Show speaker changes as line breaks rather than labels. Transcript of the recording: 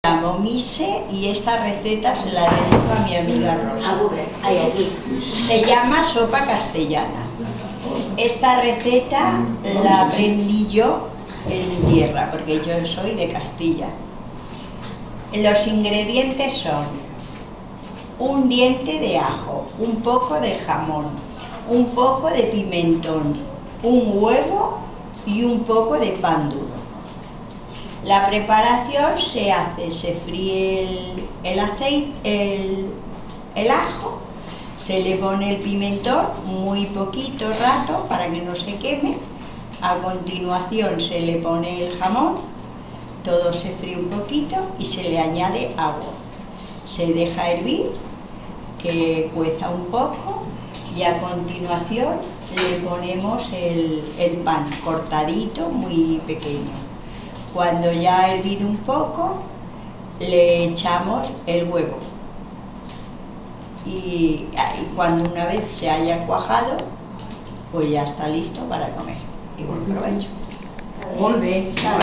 Me llamo Mise y esta receta se la dedico a mi amiga Rosa. Se llama sopa castellana. Esta receta la aprendí yo en tierra, porque yo soy de Castilla. Los ingredientes son un diente de ajo, un poco de jamón, un poco de pimentón, un huevo y un poco de pan duro. La preparación se hace, se fríe el aceite, el ajo, se le pone el pimentón muy poquito rato para que no se queme. A continuación se le pone el jamón, todo se fríe un poquito y se le añade agua. Se deja hervir, que cueza un poco y a continuación le ponemos el pan cortadito muy pequeño. Cuando ya ha hervido un poco, le echamos el huevo y cuando una vez se haya cuajado, pues ya está listo para comer. Y buen provecho.
Muy bien.